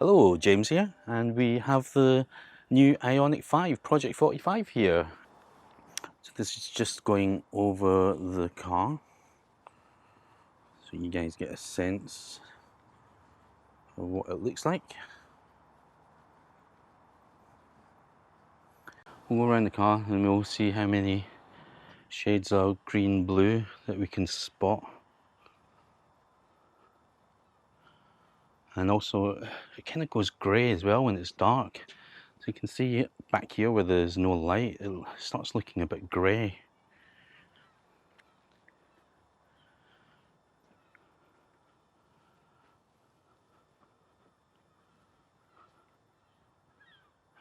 Hello, James here, and we have the new Ioniq 5 Project 45 here. So this is just going over the car, so you guys get a sense of what it looks like. We'll go around the car and we'll see how many shades of green blue that we can spot. And also it kind of goes grey as well when it's dark. So you can see back here where there's no light, it starts looking a bit grey.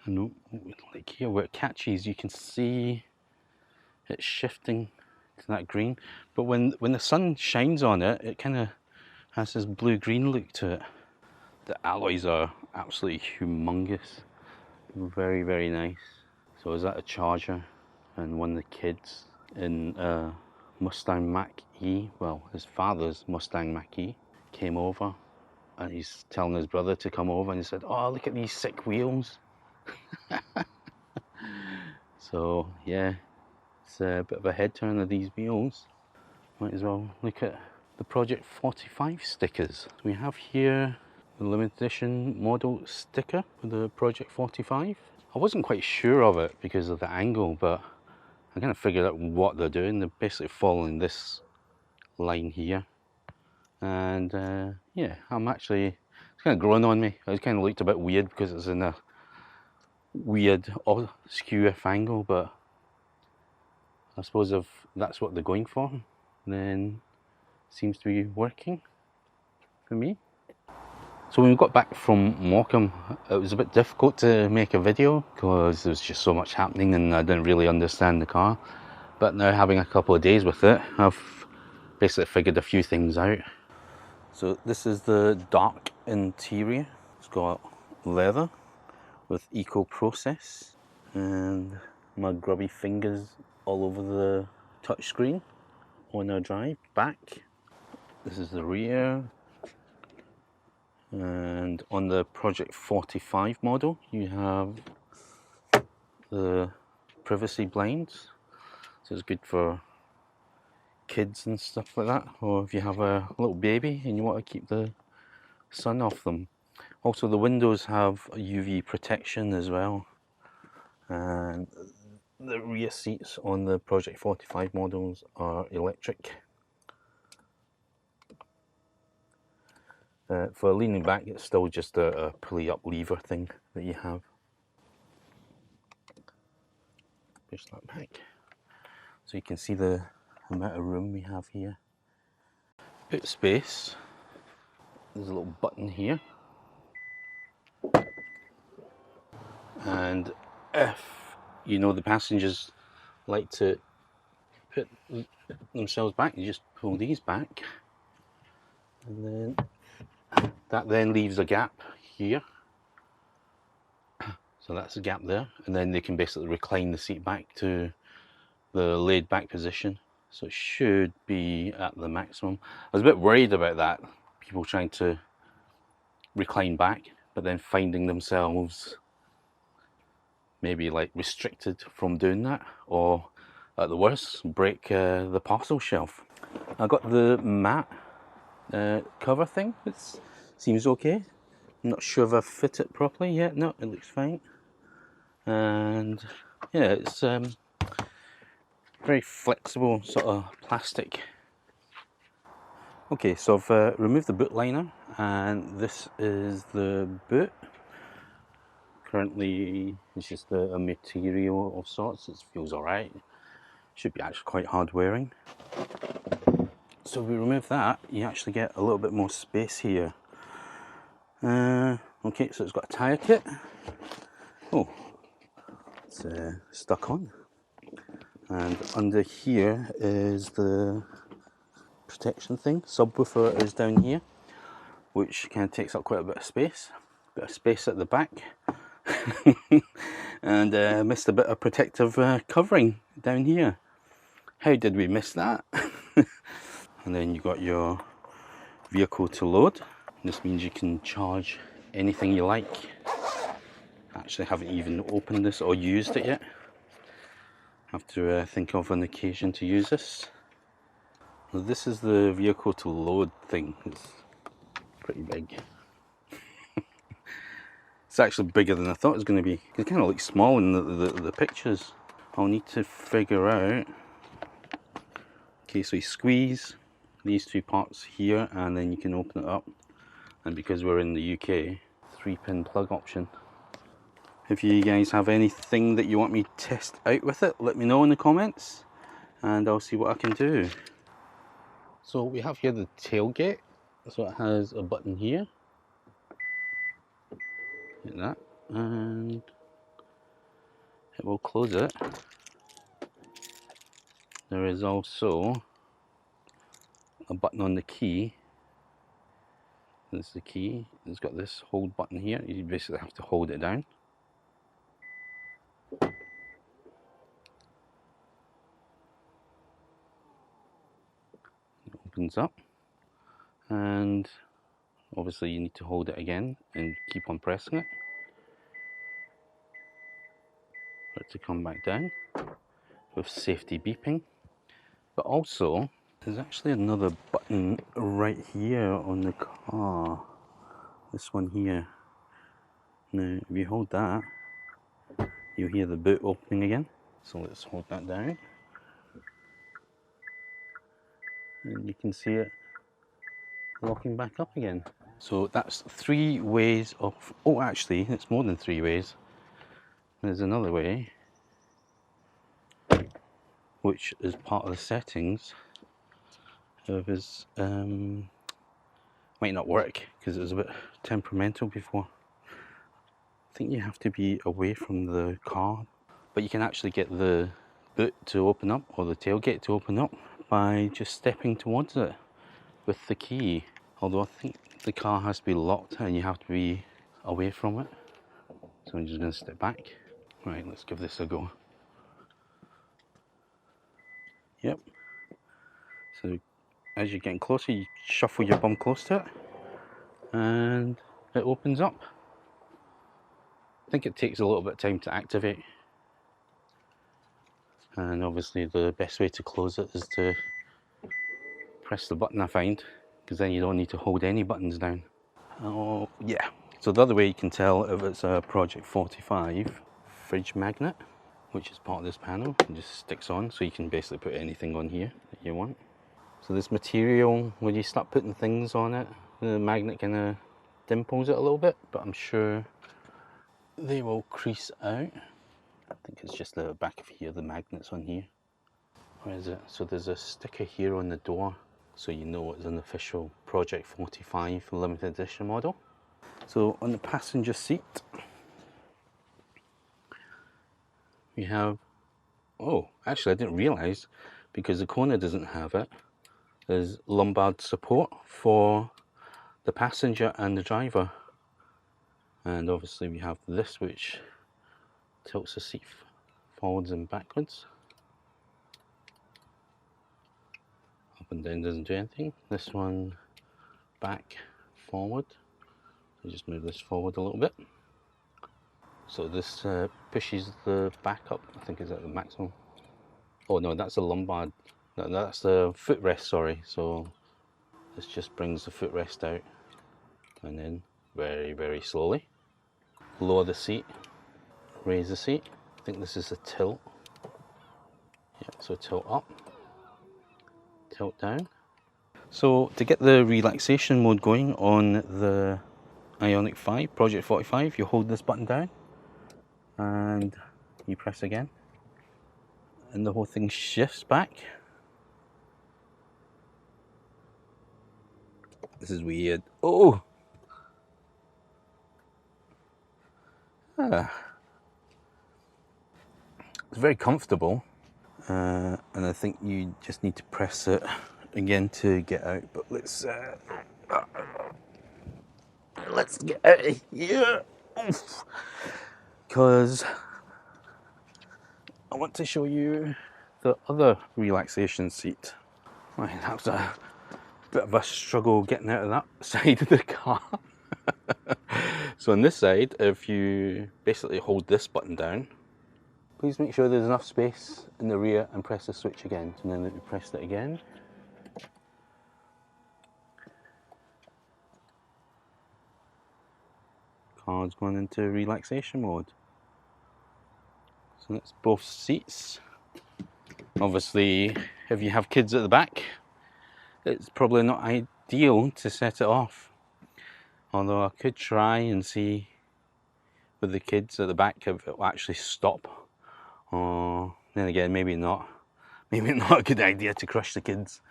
And like here where it catches, you can see it's shifting to that green. But when the sun shines on it, it kind of has this blue-green look to it. The alloys are absolutely humongous. Very, very nice. So is that a Charger? And one of the kids in Mustang Mach-E, well, his father's Mustang Mach-E, came over and he's telling his brother to come over, and he said, "Oh, look at these sick wheels." So yeah, it's a bit of a head turn of these wheels. Might as well look at the Project 45 stickers. We have here the limited edition model sticker for the Project 45. I wasn't quite sure of it because of the angle, but I kind of figured out what they're doing. They're basically following this line here. And yeah, it's kind of growing on me. It kind of looked a bit weird because it's in a weird skew-if angle, but I suppose if that's what they're going for, then it seems to be working for me. So when we got back from Morecambe, it was a bit difficult to make a video because there was just so much happening and I didn't really understand the car. But now, having a couple of days with it, I've basically figured a few things out. So this is the dark interior. It's got leather with eco process, and my grubby fingers all over the touchscreen on our drive back. This is the rear. And on the Project 45 model, you have the privacy blinds. So it's good for kids and stuff like that, or if you have a little baby and you want to keep the sun off them. Also, the windows have UV protection as well. And the rear seats on the Project 45 models are electric. For leaning back, it's still just a pulley up lever thing that you have. Push that back. So you can see the amount of room we have here. Boot space. There's a little button here. And if you know the passengers like to put themselves back, you just pull these back, and then that then leaves a gap here. So that's a gap there, and then they can basically recline the seat back to the laid back position. So it should be at the maximum. I was a bit worried about that, people trying to recline back but then finding themselves maybe like restricted from doing that, or at the worst break the parcel shelf. I got the matte cover thing. It seems okay. I'm not sure if I've fit it properly yet. No, it looks fine. And yeah, it's very flexible sort of plastic. Okay, so I've removed the boot liner, and this is the boot. Currently it's just a material of sorts. It feels alright. Should be actually quite hard wearing. So if we remove that, you actually get a little bit more space here. Okay, so it's got a tyre kit. Oh, it's stuck on. And under here is the protection thing. Subwoofer is down here, which kind of takes up quite a bit of space. Bit of space at the back. And missed a bit of protective covering down here. How did we miss that? And then you got your vehicle to load. This means you can charge anything you like. Actually haven't even opened this or used it yet. Have to think of an occasion to use this. Now, this is the vehicle to load thing. It's pretty big. It's actually bigger than I thought it was going to be. It kind of looks small in the pictures. I'll need to figure out. Okay, so you squeeze these two parts here and then you can open it up. And because we're in the UK, 3-pin plug option. If you guys have anything that you want me to test out with it, let me know in the comments and I'll see what I can do. So we have here the tailgate. So it has a button here. Hit that and it will close it. There is also a button on the key. This is the key. It's got this hold button here. You basically have to hold it down. It opens up and obviously you need to hold it again and keep on pressing it for it to come back down with safety beeping. But also there's actually another button right here on the car. This one here. Now if you hold that, you'll hear the boot opening again. So let's hold that down. And you can see it locking back up again. So that's 3 ways of, oh actually it's more than 3 ways. There's another way which is part of the settings of his, might not work because it was a bit temperamental before. I think you have to be away from the car, but you can actually get the boot to open up or the tailgate to open up by just stepping towards it with the key. Although I think the car has to be locked and you have to be away from it. So I'm just going to step back. Right, let's give this a go. Yep. So as you're getting closer, you shuffle your bum close to it and it opens up. I think it takes a little bit of time to activate. And obviously the best way to close it is to press the button, I find, because then you don't need to hold any buttons down. Oh yeah. So the other way you can tell if it's a Project 45 fridge magnet, which is part of this panel, it just sticks on, so you can basically put anything on here that you want. So this material, when you start putting things on it, the magnet kind of dimples it a little bit, but I'm sure they will crease out. I think it's just the back of here, the magnet's on here. Where is it? So there's a sticker here on the door, so you know it's an official Project 45 limited edition model. So on the passenger seat, we have, oh, actually I didn't realise, because the Kona doesn't have it, there's lumbar support for the passenger and the driver. And obviously we have this which tilts the seat forwards and backwards. Up and down doesn't do anything. This one back, forward. So just move this forward a little bit. So this pushes the back up, I think is at the maximum. Oh no, that's a lumbar, no, that's the footrest, sorry. So this just brings the footrest out and then very, very slowly. Lower the seat, raise the seat. I think this is a tilt. Yeah, so tilt up, tilt down. So to get the relaxation mode going on the Ioniq 5, Project 45, you hold this button down and you press again and the whole thing shifts back. This is weird. Oh! Ah. It's very comfortable, and I think you just need to press it again to get out, but let's get out of here, because I want to show you the other relaxation seat. Right, that was a bit of a struggle getting out of that side of the car. So on this side, if you basically hold this button down, please make sure there's enough space in the rear and press the switch again. And then we press it again. Car's going into relaxation mode. So that's both seats. Obviously, if you have kids at the back, it's probably not ideal to set it off. Although I could try and see with the kids at the back if it will actually stop. Or then again, maybe not. Maybe not a good idea to crush the kids.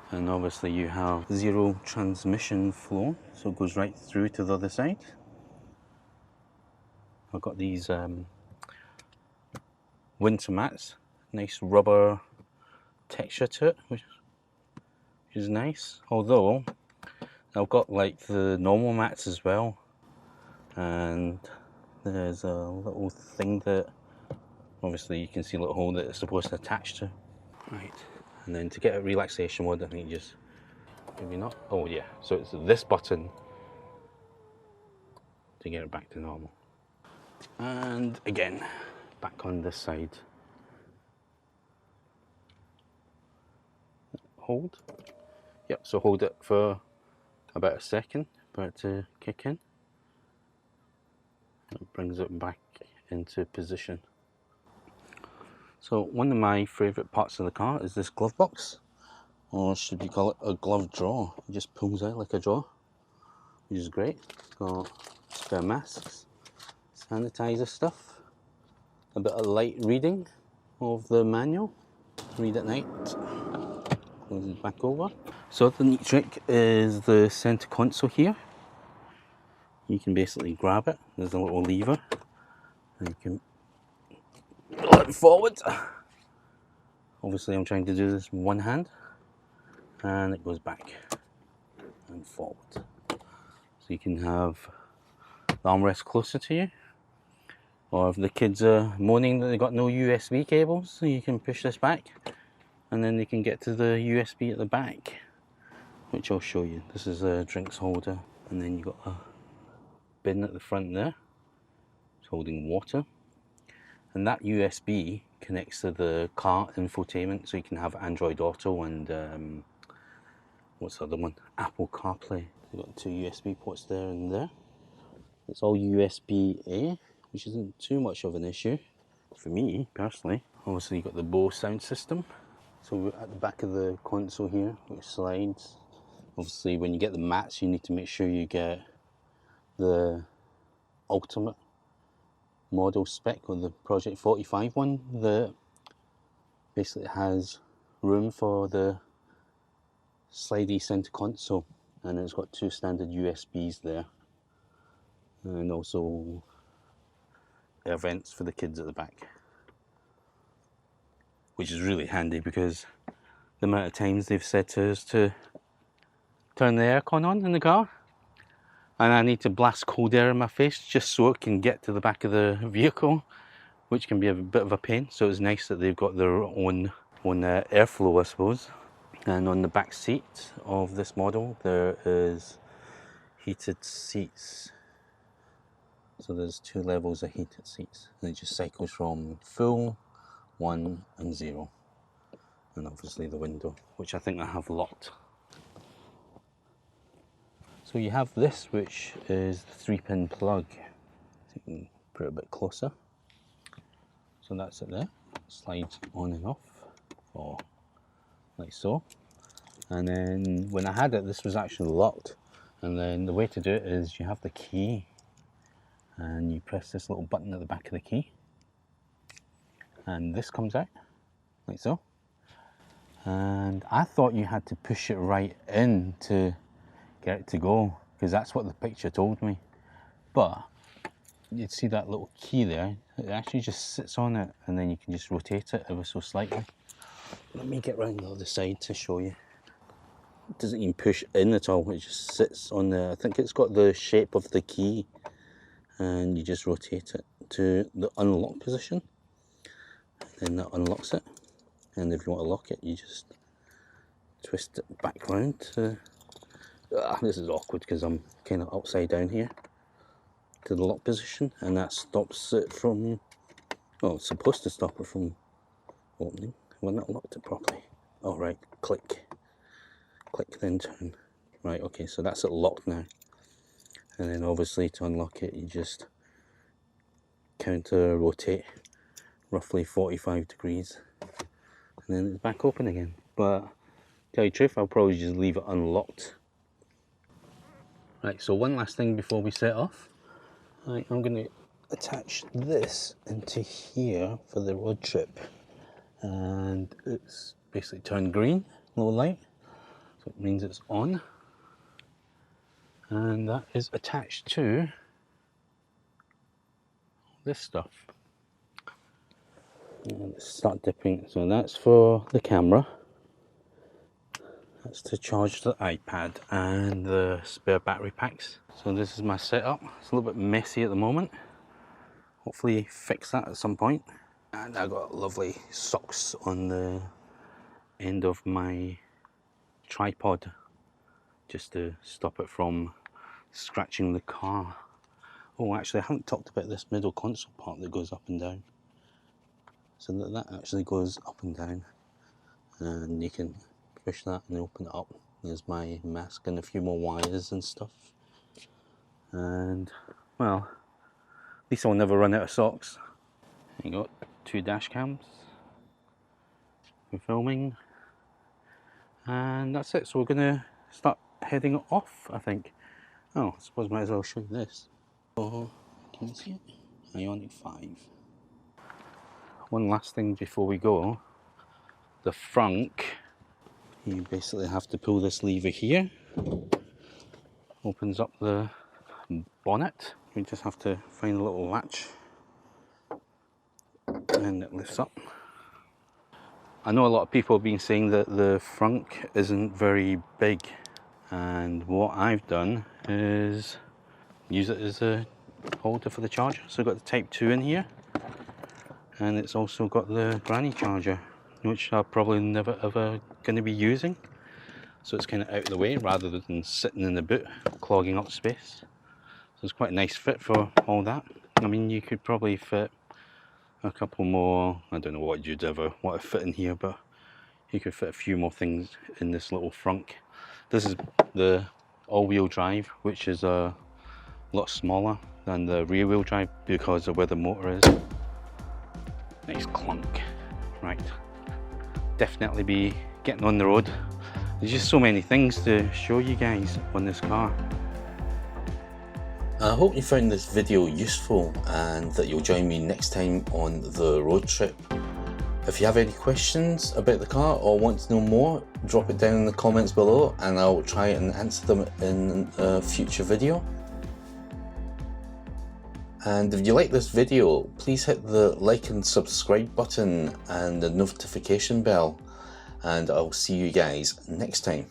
And obviously you have zero transmission flow, so it goes right through to the other side. I've got these winter mats, nice rubber texture to it, which is nice. Although I've got like the normal mats as well, and there's a little thing that obviously you can see a little hole that it's supposed to attach to. Right, and then to get a relaxation mode, I think you just maybe not. Oh yeah, so it's this button to get it back to normal. And again, back on this side. Hold. Yep, so hold it for about a second for it to kick in. It brings it back into position. So one of my favourite parts of the car is this glove box, or should you call it a glove drawer. It just pulls out like a drawer, which is great. It's got spare masks, sanitizer stuff, a bit of light reading of the manual. Read at night. Close it back over. So the neat trick is the center console here. You can basically grab it. There's a little lever, and you can pull it forward. Obviously, I'm trying to do this with one hand, and it goes back and forward. So you can have the armrest closer to you, or if the kids are moaning that they've got no USB cables, so you can push this back, and then they can get to the USB at the back, which I'll show you. This is a drinks holder, and then you've got a bin at the front there. It's holding water. And that USB connects to the car infotainment, so you can have Android Auto and what's the other one? Apple CarPlay. You've got two USB ports there and there. It's all USB-A, which isn't too much of an issue for me personally. Obviously, you've got the Bose sound system. So at the back of the console here, which slides. Obviously, when you get the mats, you need to make sure you get the ultimate model spec, or the Project 45 one, that basically has room for the slidey center console, and it's got two standard USBs there, and also air vents for the kids at the back, which is really handy because the amount of times they've said to us to turn the aircon on in the car, and I need to blast cold air in my face just so it can get to the back of the vehicle, which can be a bit of a pain. So it's nice that they've got their own airflow, I suppose. And on the back seat of this model, there is heated seats. So there's two levels of heated seats, and it just cycles from full, 1 and 0. And obviously the window, which I think I have locked. So you have this, which is the 3-pin plug. So you can put it a bit closer. So that's it there. It slides on and off, or like so. And then when I had it, this was actually locked. And then the way to do it is you have the key, and you press this little button at the back of the key, and this comes out like so. And I thought you had to push it right in to get it to go, because that's what the picture told me. But you'd see that little key there, it actually just sits on it, and then you can just rotate it ever so slightly. Let me get round the other side to show you. It doesn't even push in at all, it just sits on there. I think it's got the shape of the key, and you just rotate it to the unlock position, and then that unlocks it. And if you want to lock it, you just twist it back round to... this is awkward because I'm kind of upside down here. to the lock position, and that stops it from, well, it's supposed to stop it from opening. We're not locked it properly. All right, click, then turn. Right, okay, so that's it locked now. And then obviously to unlock it, you just counter rotate roughly 45 degrees, and then it's back open again. But tell you the truth, I'll probably just leave it unlocked. Right, so one last thing before we set off. Right, I'm going to attach this into here for the road trip, and it's basically turned green, low light, so it means it's on, and that is attached to this stuff. And let's start dipping. So that's for the camera, that's to charge the iPad and the spare battery packs. So this is my setup. It's a little bit messy at the moment, hopefully fix that at some point. And I got lovely socks on the end of my tripod just to stop it from scratching the car. Oh, actually I haven't talked about this middle console part that goes up and down. So that actually goes up and down, and you can push that and open it up. There's my mask and a few more wires and stuff. And well, at least I'll never run out of socks. You got 2 dash cams for filming, and that's it. So we're gonna start heading off, I think. Oh, I suppose I might as well show you this. Oh, can you see it? Ioniq 5. One last thing before we go, the frunk, you basically have to pull this lever here, opens up the bonnet. You just have to find a little latch and it lifts up. I know a lot of people have been saying that the frunk isn't very big, and what I've done is use it as a holder for the charger. So I've got the Type 2 in here, and it's also got the granny charger, which I'm probably never ever going to be using. So it's kind of out of the way rather than sitting in the boot clogging up space. So it's quite a nice fit for all that. I mean, you could probably fit a couple more, I don't know what you'd ever want to fit in here, but you could fit a few more things in this little frunk. This is the all-wheel drive, which is a lot smaller than the rear-wheel drive because of where the motor is. Nice clunk. Right, definitely be getting on the road. There's just so many things to show you guys on this car. I hope you found this video useful and that you'll join me next time on the road trip. If you have any questions about the car or want to know more, drop it down in the comments below and I'll try and answer them in a future video. And if you like this video, please hit the like and subscribe button and the notification bell, and I'll see you guys next time.